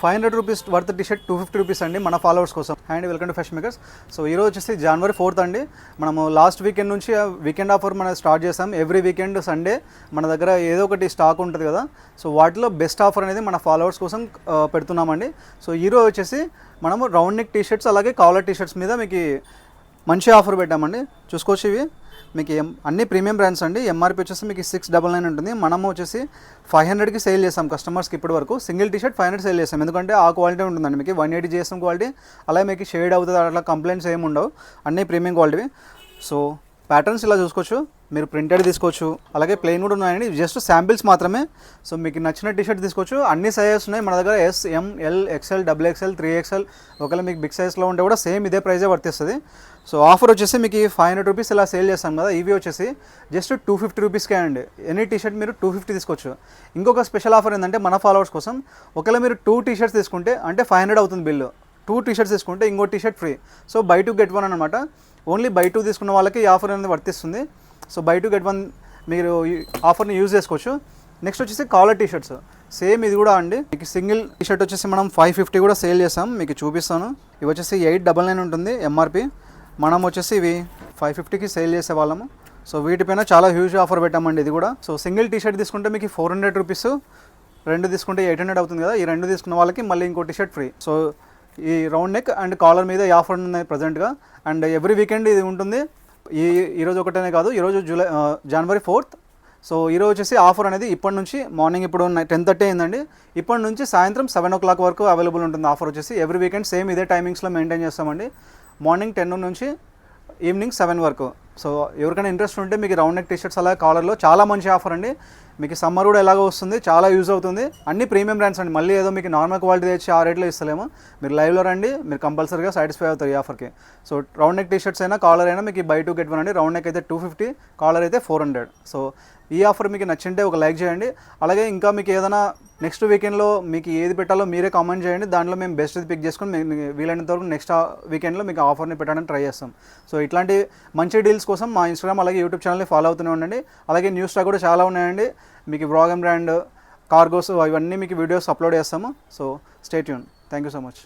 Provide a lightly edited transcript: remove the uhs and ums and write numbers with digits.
500 rupees worth T shirt 250 rupees అండి మన followers కోసం. And welcome to fashion makers. So ఈరోజు వచ్చేసి January 4th అండి. మనము లాస్ట్ వీకెండ్ నుంచి వీకెండ్ ఆఫర్ మనం స్టార్ట్ చేసాం. ఎవ్రీ వీకెండ్ సండే మన దగ్గర ఏదో ఒకటి స్టాక్ ఉంటుంది కదా, సో వాటిలో బెస్ట్ ఆఫర్ అనేది మన ఫాలోవర్స్ కోసం పెడుతున్నామండి. సో ఈరోజు వచ్చేసి మనము రౌండ్ నెక్ టీ షర్ట్స్ అలాగే కాలర్ టీ షర్ట్స్ మీద మీకు మంచి ఆఫర్ పెట్టామండి. చూసుకోవచ్చు, ఇవి మీకు అన్ని ప్రీమియం బ్రాండ్స్ అండి. ఎంఆర్పీ వచ్చేసి మీకు 699 ఉంటుంది. మనము వచ్చేసి 500కి సేల్ చేస్తాం కస్టమర్స్కి. ఇప్పటి వరకు సింగిల్ టీ షర్ట్ 500 సేల్ చేస్తాం, ఎందుకంటే ఆ క్వాలిటీ ఉంటుందండి. మీకు 180 GSM క్వాలిటీ, అలాగే మీకు షేడ్ అవుతుంది, అట్లా కంప్లైంట్స్ ఏమి ఉండవు, అన్నీ ప్రీమియం క్వాలిటీ. సో ప్యాటర్న్స్ ఇలా చూసుకోవచ్చు, మీరు ప్రింటెడ్ తీసుకోవచ్చు, అలాగే ప్లెయిన్ కూడా ఉన్నాయండి. జస్ట్ శాంపిల్స్ మాత్రమే. సో మీకు నచ్చిన టీ షర్ట్ తీసుకోవచ్చు. అన్ని సైజెస్ ఉన్నాయి మన దగ్గర, S, M, L, XL, XXL, 3XL. ఒకవేళ మీకు బిగ్ సైజ్లో ఉంటే కూడా సేమ్ ఇదే ప్రైజే వర్తిస్తుంది. సో ఆఫర్ వచ్చేసి మీకు 500 రూపీస్ ఇలా సేల్ చేస్తాం కదా, ఇవి వచ్చేసి జస్ట్ 250 రూపీస్కే అండి. ఎనీ టీ షర్ట్ మీరు 250 తీసుకోవచ్చు. ఇంకొక స్పెషల్ ఆఫర్ ఏంటంటే మన ఫాలోవర్స్ కోసం, ఒకవేళ మీరు 2 టీ షర్ట్స్ తీసుకుంటే అంటే 500 అవుతుంది బిల్లు. 2 టీ షర్ట్స్ తీసుకుంటే ఇంకో T shirt free. So by 2 get 1 అనమాట. ఓన్లీ బై 2 తీసుకున్న వాళ్ళకి ఈ ఆఫర్ అనేది వర్తిస్తుంది. సో బై 2 get 1 మీరు ఈ ఆఫర్ని యూజ్ చేసుకోవచ్చు. నెక్స్ట్ వచ్చేసి కాలర్ టీ షర్ట్స్, సేమ్ ఇది కూడా అండి. మీకు సింగిల్ టీ షర్ట్ వచ్చేసి మనం 550 కూడా సేల్ చేస్తాం, మీకు చూపిస్తాను. ఇవి వచ్చేసి 899 ఉంటుంది ఎంఆర్పి. మనం వచ్చేసి ఇవి 550కి సేల్ చేసే వాళ్ళము. సో వీటిపైన చాలా హ్యూజ్ ఆఫర్ పెట్టామండి ఇది కూడా. సో సింగిల్ టీ షర్ట్ తీసుకుంటే మీకు 400 రూపీస్, 2 తీసుకుంటే 800 అవుతుంది కదా. ఈ 2 తీసుకున్న వాళ్ళకి మళ్ళీ ఇంకో టీ షర్ట్ ఫ్రీ. సో ఈ రౌండ్ నెక్ అండ్ కాలర్ మీద ఈ ఆఫర్ ఉన్నాయి ప్రజెంట్గా. అండ్ ఎవ్రీ వీకెండ్ ఇది ఉంటుంది. ఈరోజు ఒకటనే కాదు, ఈరోజు January 4th. సో ఈరోజు వచ్చేసి ఆఫర్ అనేది ఇప్పటి నుంచి మార్నింగ్ ఇప్పుడు 10:30 అయిందండి, ఇప్పటి నుంచి సాయంత్రం 7 o'clock వరకు అవైలబుల్ ఉంటుంది ఆఫర్ వచ్చేసి. ఎవ్రీ వీకెండ్ సేమ్ ఇదే టైమింగ్స్లో మెయింటైన్ చేస్తామండి, మార్నింగ్ 10 నుంచి ఈవినింగ్ 7 వరకు. సో ఎవరికైనా ఇంట్రెస్ట్ ఉంటే మీకు రౌండ్ నెక్ టీ షర్ట్స్ అలాగే కాలర్లో చాలా మంచి ఆఫర్ అండి. మీకు సమ్మర్ కూడా ఎలాగో వస్తుంది, చాలా యూజ్ అవుతుంది. అన్ని ప్రీమియం బ్రాండ్స్ అండి. మళ్ళీ ఏదో మీకు నార్మల్ క్వాలిటీ తెచ్చి ఆ రేట్లో ఇస్తలేము. మీరు లైవ్లో రండి, మీరు కంపల్సరీగా సాటిస్ఫై అవుతారు ఈ ఆఫర్కి. So round neck T shirts అయినా కాలర్ అయినా మీకు బై 2 get 1 అండి. రౌండ్ నెక్ అయితే 250, కాలర్ అయితే 400. సో ఈ ఆఫర్ మీకు నచ్చింటే ఒక లైక్ చేయండి. అలాగే ఇంకా మీకు ఏదైనా నెక్స్ట్ వీకెండ్లో మీకు ఏది పెట్టాలో మీరే కామెంట్ చేయండి. దాంట్లో మేము బెస్ట్ పిక్ చేసుకొని మీకు వీలైనంత వరకు నెక్స్ట్ వీకెండ్లో మీకు ఆఫర్ని పెట్టడానికి ట్రై చేస్తాం. సో ఇట్లాంటి మంచి డీల్స్ కోసం మా ఇన్స్టాగ్రామ్ అలాగే యూట్యూబ్ ఛానల్ని ఫాలో అవుతూనే ఉండండి. అలాగే న్యూస్ స్టాక్ కూడా చాలా ఉన్నాయండి. మీకు బ్రాగ్ అండ్ బ్రాండ్ కార్గోస్ ఇవన్నీ మీకు వీడియోస్ అప్లోడ్ చేస్తాము. So stay tune. Thank you so much.